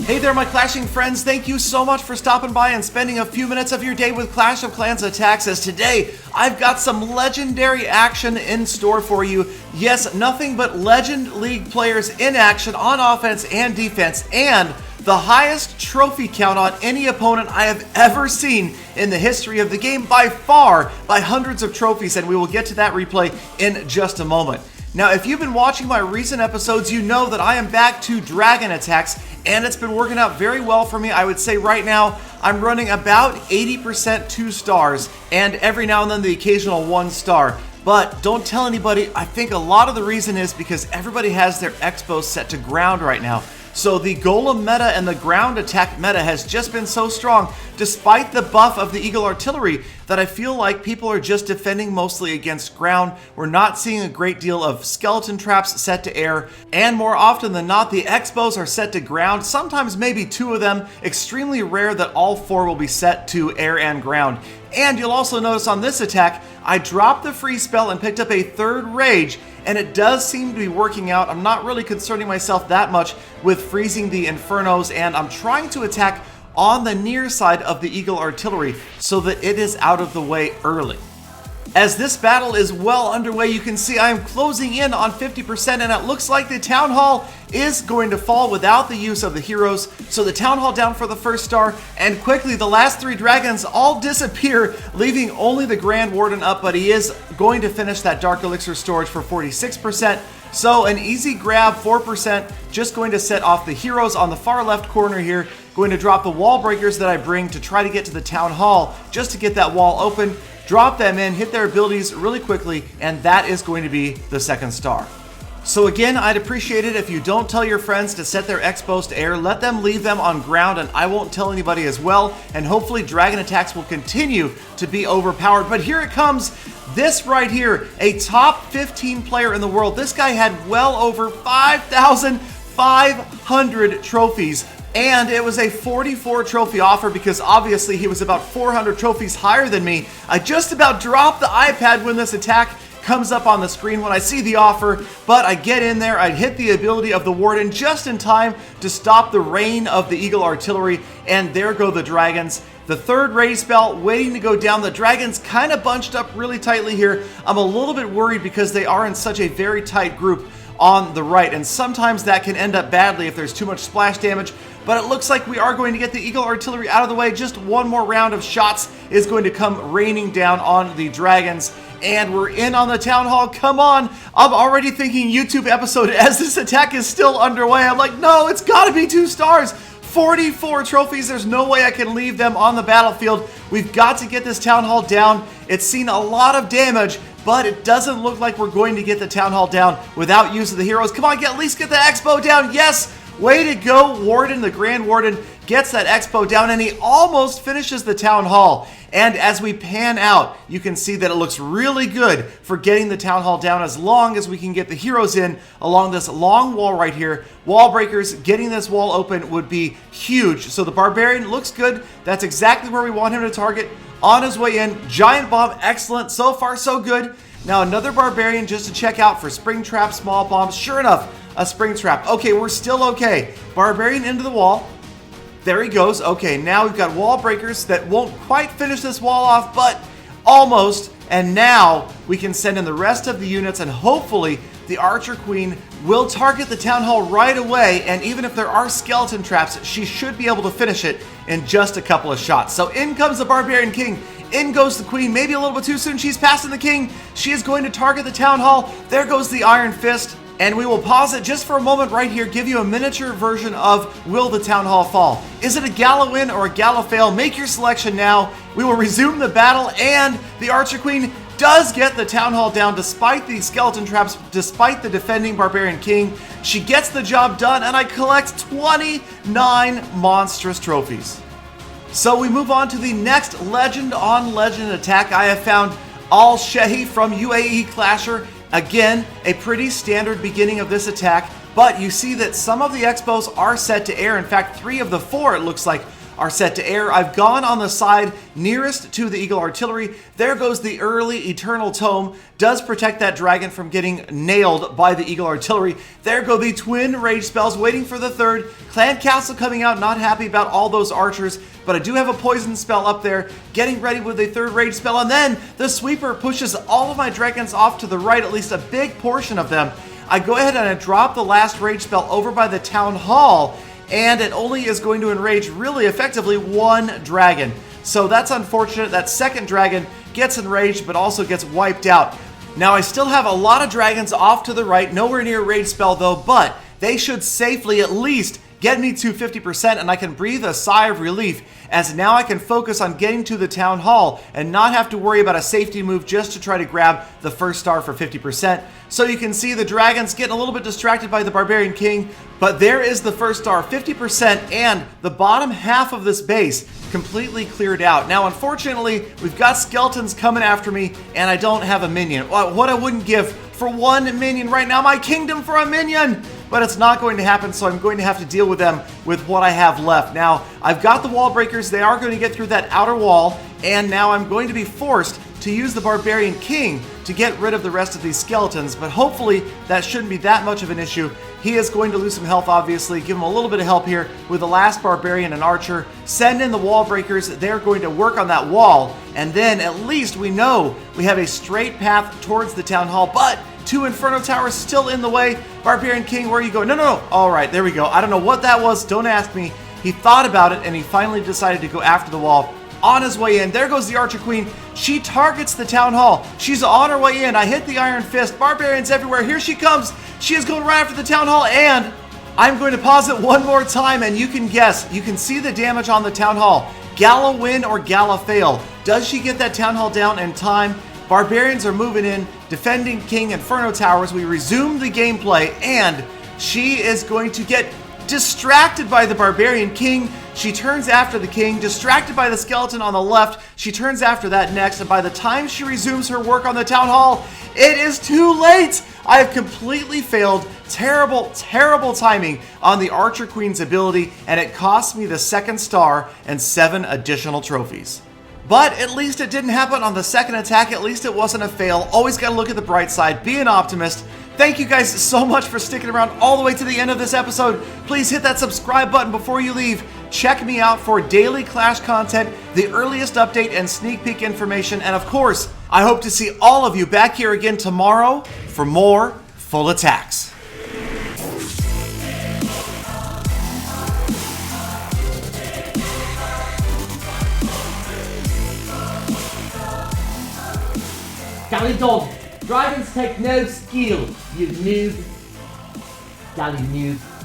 Hey there, my clashing friends. Thank you so much for stopping by and spending a few minutes of your day with Clash of Clans Attacks, as today I've got some legendary action in store for you. Yes, nothing but Legend League players in action on offense and defense, and the highest trophy count on any opponent I have ever seen in the history of the game, by far, by hundreds of trophies, and we will get to that replay in just a moment. Now, if you've been watching my recent episodes, you know that I am back to dragon attacks, and it's been working out very well for me. I would say right now, I'm running about 80% 2 stars, and every now and then the occasional 1 star. But don't tell anybody. I think a lot of the reason is because everybody has their Expos set to ground right now. So the Golem meta and the ground attack meta has just been so strong, despite the buff of the Eagle Artillery, that I feel like people are just defending mostly against ground. We're not seeing a great deal of skeleton traps set to air, and more often than not, the Expos are set to ground, sometimes maybe 2 of them. Extremely rare that all 4 will be set to air and ground. And you'll also notice on this attack, I dropped the free spell and picked up a 3rd Rage, and it does seem to be working out. I'm not really concerning myself that much with freezing the Infernos, and I'm trying to attack on the near side of the Eagle Artillery so that it is out of the way early. As this battle is well underway, you can see I am closing in on 50%, and it looks like the Town Hall is going to fall without the use of the heroes. So the Town Hall down for the 1st star, and quickly the last 3 dragons all disappear, leaving only the Grand Warden up, but he is going to finish that Dark Elixir storage for 46%. So an easy grab, 4%, just going to set off the heroes on the far left corner here, going to drop the wall breakers that I bring to try to get to the Town Hall, just to get that wall open. Drop them in, hit their abilities really quickly, and that is going to be the 2nd star. So again, I'd appreciate it if you don't tell your friends to set their Expos to air. Let them leave them on ground, and I won't tell anybody as well. And hopefully dragon attacks will continue to be overpowered. But here it comes. This right here, a top 15 player in the world. This guy had well over 5,500 trophies. And it was a 44 trophy offer because obviously he was about 400 trophies higher than me. I just about dropped the iPad when this attack comes up on the screen when I see the offer, but I get in there, I hit the ability of the Warden just in time to stop the rain of the Eagle Artillery, and there go the dragons. The 3rd raise spell waiting to go down. The dragons kind of bunched up really tightly here. I'm a little bit worried because they are in such a very tight group on the right, and sometimes that can end up badly if there's too much splash damage. But it looks like we are going to get the Eagle Artillery out of the way. Just one more round of shots is going to come raining down on the dragons, and we're in on the Town Hall. Come on. I'm already thinking YouTube episode as this attack is still underway. I'm like, no, it's got to be 2 stars. 44 trophies. There's no way I can leave them on the battlefield. We've got to get this Town Hall down. It's seen a lot of damage, but it doesn't look like we're going to get the Town Hall down without use of the heroes. Come on, at least get the Expo down. Yes, way to go, Warden. The Grand Warden gets that Expo down, and he almost finishes the Town Hall. And as we pan out, you can see that it looks really good for getting the Town Hall down, as long as we can get the heroes in along this long wall right here. Wall breakers, getting this wall open would be huge. So the Barbarian looks good. That's exactly where we want him to target. On his way in, Giant Bomb, excellent. So far, so good. Now another Barbarian just to check out for Spring Trap, Small Bombs. Sure enough, a Spring Trap. Okay, we're still okay. Barbarian into the wall. There he goes. Okay, now we've got wall breakers that won't quite finish this wall off, but almost. And now we can send in the rest of the units, and hopefully the Archer Queen will target the Town Hall right away. And even if there are skeleton traps, she should be able to finish it in just a couple of shots. So in comes the Barbarian King. In goes the Queen, maybe a little bit too soon. She's passing the King. She is going to target the Town Hall. There goes the Iron Fist. And we will pause it just for a moment right here, give you a miniature version of Will the Town Hall Fall? Is it a Gala win or a Gala fail? Make your selection now. We will resume the battle, and the Archer Queen does get the Town Hall down despite the skeleton traps, despite the defending Barbarian King. She gets the job done, and I collect 29 monstrous trophies. So we move on to the next Legend on Legend attack. I have found Al-Shehi from UAE Clasher. Again, a pretty standard beginning of this attack, but you see that some of the Expos are set to air. In fact, 3 of the 4, it looks like, are set to air. I've gone on the side nearest to the Eagle Artillery. There goes the early Eternal Tome. Does protect that dragon from getting nailed by the Eagle Artillery. There go the twin rage spells, waiting for the third. Clan Castle coming out, not happy about all those archers, but I do have a poison spell up there, getting ready with a third rage spell, and then the sweeper pushes all of my dragons off to the right, at least a big portion of them. I go ahead and I drop the last rage spell over by the town hall, and it only is going to enrage really effectively one dragon. So that's unfortunate. That second dragon gets enraged, but also gets wiped out. Now I still have a lot of dragons off to the right, nowhere near rage spell though, but they should safely at least get me to 50%, and I can breathe a sigh of relief, as now I can focus on getting to the town hall and not have to worry about a safety move just to try to grab the first star for 50%. So you can see the dragons getting a little bit distracted by the Barbarian King, but there is the first star, 50%, and the bottom half of this base completely cleared out. Now, unfortunately, we've got skeletons coming after me, and I don't have a minion. What I wouldn't give for one minion right now, my kingdom for a minion! But it's not going to happen, so I'm going to have to deal with them with what I have left. Now, I've got the wall breakers. They are going to get through that outer wall, and now I'm going to be forced to use the Barbarian King to get rid of the rest of these skeletons, but hopefully that shouldn't be that much of an issue. He is going to lose some health, obviously. Give him a little bit of help here with the last Barbarian and Archer. Send in the wall breakers. They're going to work on that wall, and then at least we know we have a straight path towards the town hall, but two Inferno Towers still in the way. Barbarian King, where are you going? No. All right, there we go. I don't know what that was. Don't ask me. He thought about it, and he finally decided to go after the wall. On his way in, there goes the Archer Queen. She targets the town hall. She's on her way in. I hit the Iron Fist. Barbarians everywhere. Here she comes. She is going right after the town hall, and I'm going to pause it one more time, and you can guess. You can see the damage on the town hall. Gala win or Gala fail. Does she get that town hall down in time? Barbarians are moving in, defending King Inferno Towers. We resume the gameplay, and she is going to get distracted by the Barbarian King. She turns after the King, distracted by the skeleton on the left. She turns after that next, and by the time she resumes her work on the town hall, it is too late. I have completely failed. Terrible, terrible timing on the Archer Queen's ability, and it cost me the second star and 7 additional trophies. But at least it didn't happen on the second attack. At least it wasn't a fail. Always got to look at the bright side. Be an optimist. Thank you guys so much for sticking around all the way to the end of this episode. Please hit that subscribe button before you leave. Check me out for daily Clash content, the earliest update and sneak peek information. And of course, I hope to see all of you back here again tomorrow for more Full Attacks. Galadon, dragons take no skill, you noob. Gally noob.